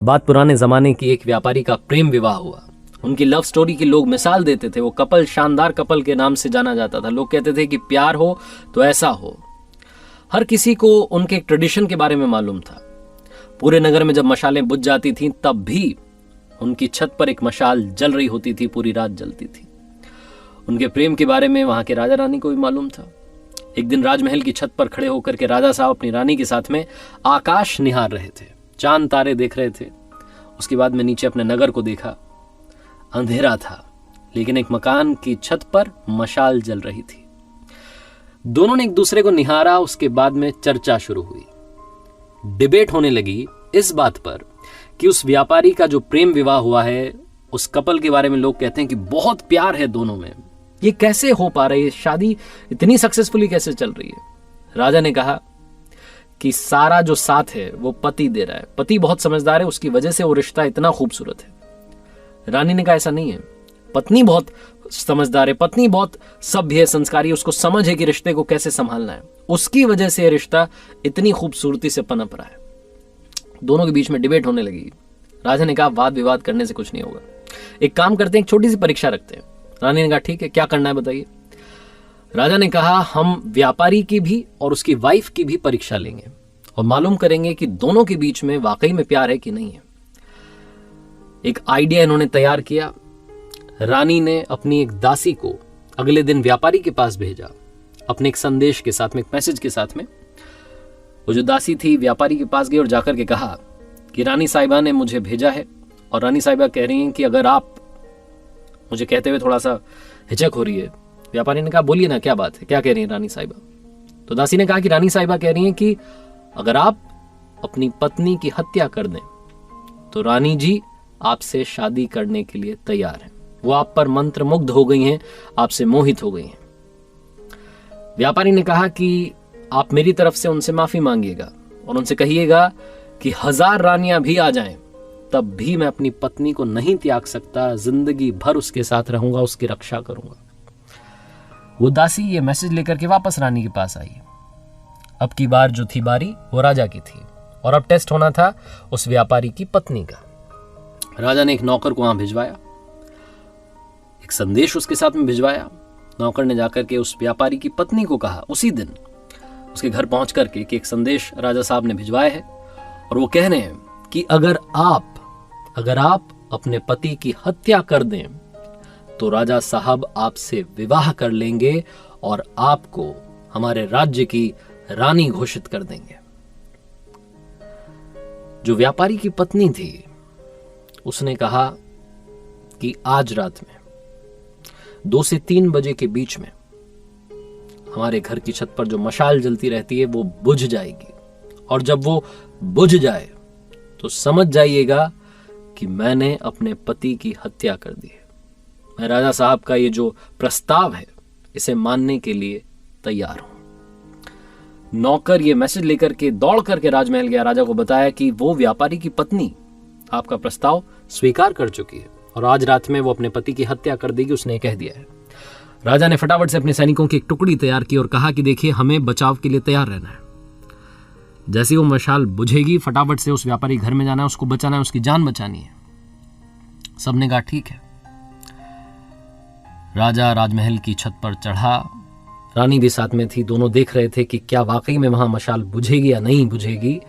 बात पुराने जमाने की एक व्यापारी का प्रेम विवाह हुआ। उनकी लव स्टोरी की लोग मिसाल देते थे। वो कपल शानदार कपल के नाम से जाना जाता था। लोग कहते थे कि प्यार हो तो ऐसा हो। हर किसी को उनके एक ट्रेडिशन के बारे में मालूम था। पूरे नगर में जब मशालें बुझ जाती थीं तब भी उनकी छत पर एक मशाल जल रही होती थी, पूरी रात जलती थी। उनके प्रेम के बारे में वहां के राजा रानी को भी मालूम था। एक दिन राजमहल की छत पर खड़े होकर के राजा साहब अपनी रानी के साथ में आकाश निहार रहे थे, चांद तारे देख रहे थे। उसके बाद में नीचे अपने नगर को देखा। अंधेरा था, लेकिन एक मकान की छत पर मशाल जल रही थी। दोनों ने एक दूसरे को निहारा। उसके बाद में चर्चा शुरू हुई। डिबेट होने लगी इस बात पर कि उस व्यापारी का जो प्रेम विवाह हुआ है, उस कपल के बारे में लोग कहते हैं कि बहुत प्यार है दोनों में। ये कैसे हो पा रही है? शादी इतनी सक्सेसफुली कैसे चल रही है? राजा ने कहा कि सारा जो साथ है वो पति दे रहा है। पति बहुत समझदार है, उसकी वजह से वो रिश्ता इतना खूबसूरत है। रानी ने कहा ऐसा नहीं है, पत्नी बहुत समझदार है, पत्नी बहुत सभ्य है, संस्कारी है, उसको समझ है कि रिश्ते को कैसे संभालना है, उसकी वजह से रिश्ता इतनी खूबसूरती से पनप रहा है। दोनों के बीच में डिबेट होने लगी। राजा ने कहा वाद विवाद करने से कुछ नहीं होगा, एक काम करते हैं, एक छोटी सी परीक्षा रखते हैं। रानी ने कहा ठीक है, क्या करना है बताइए। राजा ने कहा हम व्यापारी की भी और उसकी वाइफ की भी परीक्षा लेंगे और मालूम करेंगे कि दोनों के बीच में वाकई में प्यार है कि नहीं है। एक आइडिया इन्होंने तैयार किया। रानी ने अपनी एक दासी को अगले दिन व्यापारी के पास भेजा, अपने एक संदेश के साथ में, एक मैसेज के साथ में। वो जो दासी थी व्यापारी के पास गई और जाकर के कहा कि रानी साहिबा ने मुझे भेजा है और रानी साहिबा कह रही हैं कि अगर आप, मुझे कहते हुए थोड़ा सा हिचक हो रही है। व्यापारी ने कहा बोलिए ना, क्या बात है, क्या कह रही है रानी साहिबा? तो दासी ने कहा कि रानी साहिबा कह रही हैं कि अगर आप अपनी पत्नी की हत्या कर दें तो रानी जी आपसे शादी करने के लिए तैयार हैं। वो आप पर मंत्र मुग्ध हो गई हैं, आपसे मोहित हो गई हैं। व्यापारी ने कहा कि आप मेरी तरफ से उनसे माफी मांगिएगा और उनसे कहिएगा कि 1000 रानियां भी आ जाएं तब भी मैं अपनी पत्नी को नहीं त्याग सकता, जिंदगी भर उसके साथ रहूंगा, उसकी रक्षा करूंगा। वो दासी ये मैसेज लेकर के वापस रानी के पास आई। अब की बार जो थी बारी वो राजा की थी और अब टेस्ट होना था उस व्यापारी की पत्नी का। राजा ने एक नौकर को वहां भिजवाया, एक संदेश उसके साथ में भिजवाया। नौकर ने जाकर के उस व्यापारी की पत्नी को कहा उसी दिन उसके घर पहुंच करके कि एक संदेश राजा साहब ने भिजवाया है और वो कह रहे हैं कि अगर आप अपने पति की हत्या कर दें तो राजा साहब आपसे विवाह कर लेंगे और आपको हमारे राज्य की रानी घोषित कर देंगे। जो व्यापारी की पत्नी थी उसने कहा कि आज रात में 2 से 3 बजे के बीच में हमारे घर की छत पर जो मशाल जलती रहती है वो बुझ जाएगी और जब वो बुझ जाए तो समझ जाइएगा कि मैंने अपने पति की हत्या कर दी है। मैं राजा साहब का ये जो प्रस्ताव है इसे मानने के लिए तैयार हूं। नौकर ये मैसेज लेकर के दौड़ करके राजमहल गया, राजा को बताया कि वो व्यापारी की पत्नी आपका प्रस्ताव स्वीकार कर चुकी है और आज रात में वो अपने पति की हत्या कर देगी, उसने कह दिया है। राजा ने फटाफट से अपने सैनिकों की एक टुकड़ी तैयार की और कहा कि देखिए हमें बचाव के लिए तैयार रहना है। जैसे वो मशाल बुझेगी फटाफट से उस व्यापारी घर में जाना है, उसको बचाना है, उसकी जान बचानी है। सबने कहा ठीक है। राजा राजमहल की छत पर चढ़ा, रानी भी साथ में थी। दोनों देख रहे थे कि क्या वाकई में वहां मशाल बुझेगी या नहीं बुझेगी।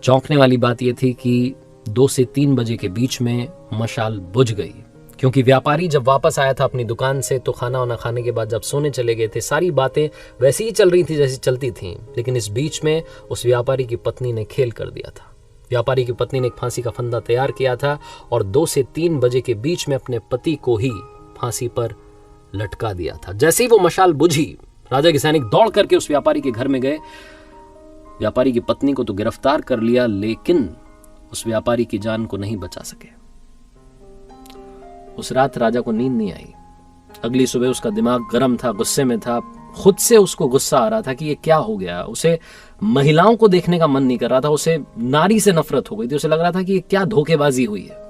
चौंकने वाली बात यह थी कि 2 से 3 बजे के बीच में मशाल बुझ गई, क्योंकि व्यापारी जब वापस आया था अपनी दुकान से तो खाना वाना खाने के बाद जब सोने चले गए थे, सारी बातें वैसी ही चल रही थी जैसी चलती थीं। लेकिन इस बीच में उस व्यापारी की पत्नी ने खेल कर दिया था। व्यापारी की पत्नी ने एक फांसी का फंदा तैयार किया था और 2 से 3 बजे के बीच में अपने पति को ही फांसी पर लटका दिया था। जैसे ही वो मशाल बुझी, राजा के सैनिक दौड़ करके उस व्यापारी के घर में गए। व्यापारी की पत्नी को तो गिरफ्तार कर लिया, लेकिन उस व्यापारी की जान को नहीं बचा सके। उस रात राजा को नींद नहीं आई। अगली सुबह उसका दिमाग गर्म था, गुस्से में था। खुद से उसको गुस्सा आ रहा था कि ये क्या हो गया। उसे महिलाओं को देखने का मन नहीं कर रहा था, उसे नारी से नफरत हो गई थी। उसे लग रहा था कि ये क्या धोखेबाजी हुई है,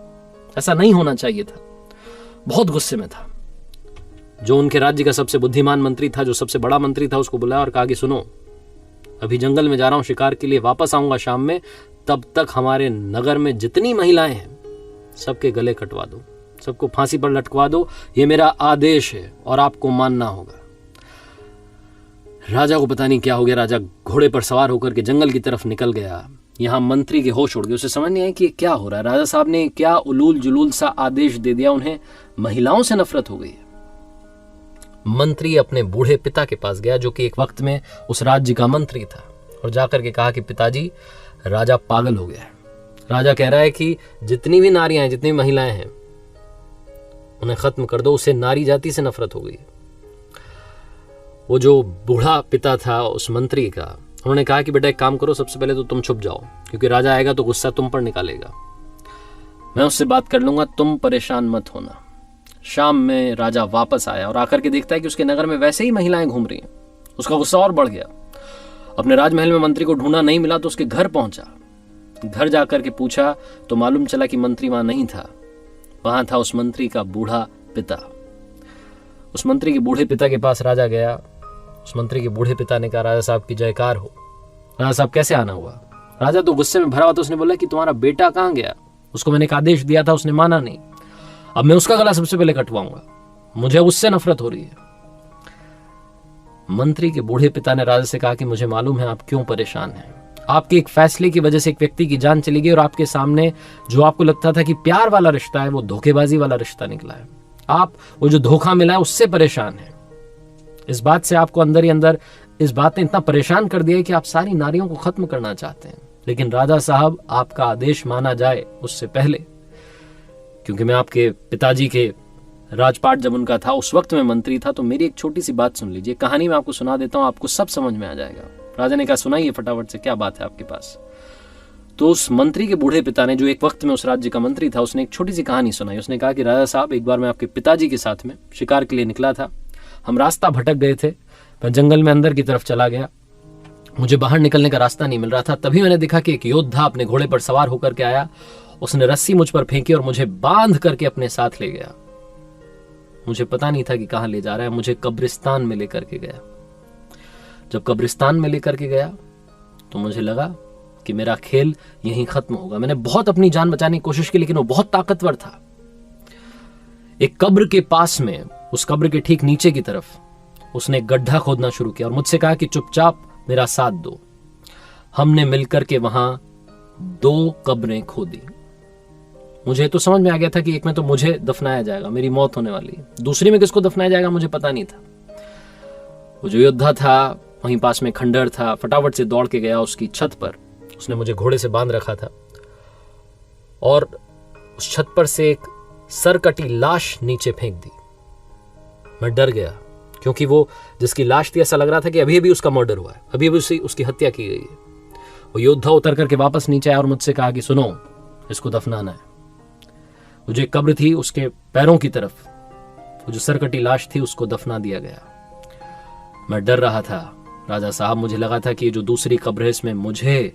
ऐसा नहीं होना चाहिए था। बहुत गुस्से में था। जो उनके राज्य का सबसे बुद्धिमान मंत्री था, जो सबसे बड़ा मंत्री था, उसको बुलाया और कहा कि सुनो, अभी जंगल में जा रहा हूं शिकार के लिए, वापस आऊंगा शाम में, तब तक हमारे नगर में जितनी महिलाएं हैं सबके गले कटवा दो, सबको फांसी पर लटकवा दो, ये मेरा आदेश है और आपको मानना होगा। राजा को पता नहीं क्या हो गया। राजा घोड़े पर सवार होकर के जंगल की तरफ निकल गया। यहां मंत्री के होश उड़ गए। उसे समझ नहीं आया कि क्या हो रहा है। राजा साहब ने क्या उलूल जुलूल सा आदेश दे दिया। उन्हें महिलाओं से नफरत हो गई है। मंत्री अपने बूढ़े पिता के पास गया जो कि एक वक्त में उस राज्य का मंत्री था, और जाकर के कहा कि पिताजी, राजा पागल हो गया है। राजा कह रहा है कि जितनी भी नारियां हैं, जितनी महिलाएं हैं, उन्हें खत्म कर दो। उसे नारी जाति से नफरत हो गई। वो जो बूढ़ा पिता था उस मंत्री का, उन्होंने कहा कि बेटा एक काम करो, सबसे पहले तो तुम छुप जाओ, क्योंकि राजा आएगा तो गुस्सा तुम पर निकालेगा। मैं उससे बात कर लूंगा, तुम परेशान मत होना। शाम में राजा वापस आया और आकर के देखता है कि उसके नगर में वैसे ही महिलाएं घूम रही हैं। उसका गुस्सा और बढ़ गया। अपने राजमहल में मंत्री को ढूंढा, नहीं मिला तो उसके घर पहुंचा। घर जाकर के पूछा तो मालूम चला कि मंत्री वहां नहीं था। वहां था उस मंत्री का बूढ़ा पिता। उस मंत्री के बूढ़े पिता के पास राजा गया। उस मंत्री के बूढ़े पिता ने कहा, राजा साहब की जयकार हो। राजा साहब कैसे आना हुआ? राजा तो गुस्से में भरा हुआ था। उसने बोला कि तुम्हारा बेटा कहां गया? उसको मैंने एक आदेश दिया था, उसने माना नहीं। अब मैं उसका गला सबसे पहले कटवाऊंगा, मुझे उससे नफरत हो रही है। मंत्री के बूढ़े पिता ने राजा से कहा कि मुझे मालूम है आप क्यों परेशान हैं। आपके एक फैसले की वजह से एक व्यक्ति की जान चली गई और आपके सामने जो आपको लगता था कि प्यार वाला रिश्ता है, वो धोखेबाजी वाला रिश्ता निकला है। आप वो जो धोखा मिला है उससे परेशान हैं। इस बात से आपको अंदर ही अंदर इस बात ने इतना परेशान कर दिया है कि आप सारी नारियों को खत्म करना चाहते हैं। लेकिन राजा साहब, आपका आदेश माना जाए उससे पहले, क्योंकि मैं आपके पिताजी के राजपाट जब उनका था उस वक्त में मंत्री था, तो मेरी एक छोटी सी बात सुन लीजिए। कहानी मैं आपको सुना देता हूं, आपको सब समझ में आ जाएगा। राजा ने कहा, सुनाइए फटाफट से, क्या बात है आपके पास? तो उस मंत्री के बूढ़े पिता ने, जो एक वक्त में उस राज्य का मंत्री था, उसने एक छोटी सी कहानी सुनाई। उसने कहा कि राजा साहब, एक बार मैं आपके पिताजी के साथ में शिकार के लिए निकला था। हम रास्ता भटक गए थे। मैं जंगल में अंदर की तरफ चला गया। मुझे बाहर निकलने का रास्ता नहीं मिल रहा था। तभी मैंने देखा कि एक योद्धा अपने घोड़े पर सवार होकर के आया। उसने रस्सी मुझ पर फेंकी और मुझे बांध करके अपने साथ ले गया। मुझे पता नहीं था कि कहां ले जा रहा है। मुझे कब्रिस्तान में लेकर के गया। जब कब्रिस्तान में लेकर के गया तो मुझे लगा कि मेरा खेल यहीं खत्म होगा। मैंने बहुत अपनी जान बचाने की कोशिश की, लेकिन वो बहुत ताकतवर था। एक कब्र के पास में, उस कब्र के ठीक नीचे की तरफ, उसने एक गड्ढा खोदना शुरू किया और मुझसे कहा कि चुपचाप मेरा साथ दो। हमने मिलकर के वहां 2 कब्रें खोदी। मुझे तो समझ में आ गया था कि एक में तो मुझे दफनाया जाएगा, मेरी मौत होने वाली है। दूसरी में किसको दफनाया जाएगा मुझे पता नहीं था। वो जो योद्धा था, वहीं पास में खंडहर था। फटाफट से दौड़ के गया उसकी छत पर। उसने मुझे घोड़े से बांध रखा था और उस छत पर से एक सरकटी लाश नीचे फेंक दी। मैं डर गया, क्योंकि वो जिसकी लाश थी, ऐसा लग रहा था कि अभी अभी उसका मर्डर हुआ है, अभी अभी उसकी हत्या की गई है। वो योद्धा उतर करके वापस नीचे आया और मुझसे कहा कि सुनो, इसको दफनाना है। वो जो एक कब्र थी, उसके पैरों की तरफ वो जो सरकटी लाश थी, उसको दफना दिया गया। मैं डर रहा था राजा साहब। मुझे लगा था कि जो दूसरी कब्र है, इसमें मुझे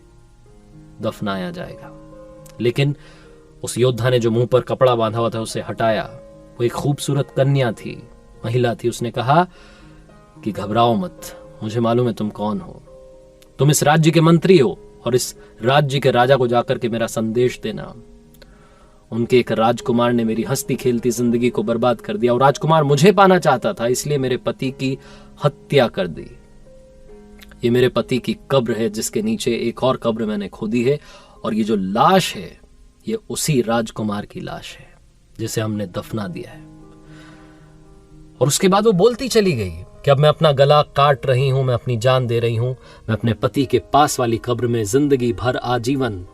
दफनाया जाएगा। लेकिन उस योद्धा ने जो मुंह पर कपड़ा बांधा हुआ था उसे हटाया। वो एक खूबसूरत कन्या थी, महिला थी। उसने कहा कि घबराओ मत, मुझे मालूम है तुम कौन हो। तुम इस राज्य के मंत्री हो और इस राज्य के राजा को जाकर के मेरा संदेश देना। उनके एक राजकुमार ने मेरी हंसती खेलती जिंदगी को बर्बाद कर दिया और राजकुमार मुझे पाना चाहता था, इसलिए मेरे पति की हत्या कर दी। ये मेरे पति की कब्र है, जिसके नीचे एक और कब्र मैंने खोदी है, और ये जो लाश है, ये उसी राजकुमार की लाश है जिसे हमने दफना दिया है। और उसके बाद वो बोलती चली गई कि अब मैं अपना गला काट रही हूं, मैं अपनी जान दे रही हूं, मैं अपने पति के पास वाली कब्र में जिंदगी भर आजीवन,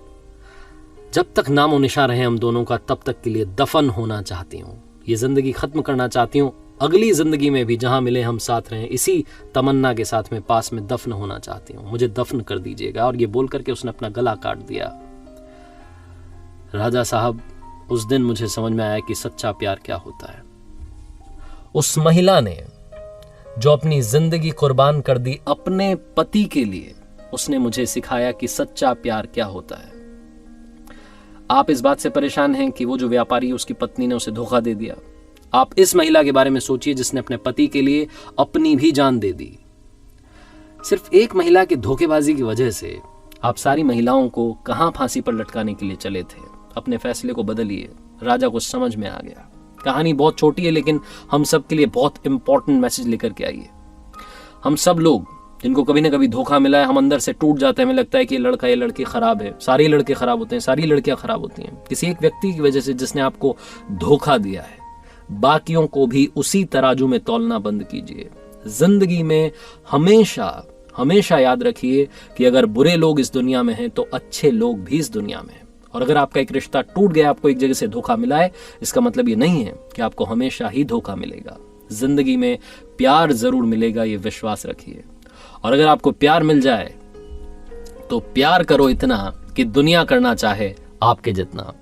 जब तक नामो निशा रहे हम दोनों का, तब तक के लिए दफन होना चाहती हूं। ये जिंदगी खत्म करना चाहती हूं। अगली जिंदगी में भी जहां मिले हम साथ रहें, इसी तमन्ना के साथ में पास में दफन होना चाहती हूं। मुझे दफन कर दीजिएगा। और ये बोल करके उसने अपना गला काट दिया। राजा साहब, उस दिन मुझे समझ में आया कि सच्चा प्यार क्या होता है। उस महिला ने जो अपनी जिंदगी कुर्बान कर दी अपने पति के लिए, उसने मुझे सिखाया कि सच्चा प्यार क्या होता है। आप इस बात से परेशान हैं कि वो जो व्यापारी, उसकी पत्नी ने उसे धोखा दे दिया। आप इस महिला के बारे में सोचिए जिसने अपने पति के लिए अपनी भी जान दे दी। सिर्फ एक महिला की धोखेबाजी की वजह से आप सारी महिलाओं को कहां फांसी पर लटकाने के लिए चले थे? अपने फैसले को बदलिए। राजा को समझ में आ गया। कहानी बहुत छोटी है लेकिन हम सब के लिए बहुत इंपॉर्टेंट मैसेज लेकर के आई है। हम सब लोग जिनको कभी ना कभी धोखा मिला है, हम अंदर से टूट जाते हैं। हमें लगता है कि ये लड़का ये लड़की खराब है। सारे लड़के खराब होते हैं, सारी लड़कियां खराब होती हैं किसी एक व्यक्ति की वजह से जिसने आपको धोखा दिया है। बाकियों को भी उसी तराजू में तौलना बंद कीजिए। जिंदगी में हमेशा हमेशा याद रखिए कि अगर बुरे लोग इस दुनिया में हैं तो अच्छे लोग भी इस दुनिया में हैं। और अगर आपका एक रिश्ता टूट गया, आपको एक जगह से धोखा मिला है, इसका मतलब ये नहीं है कि आपको हमेशा ही धोखा मिलेगा। जिंदगी में प्यार जरूर मिलेगा, ये विश्वास रखिए। और अगर आपको प्यार मिल जाए तो प्यार करो इतना कि दुनिया करना चाहे आपके जितना।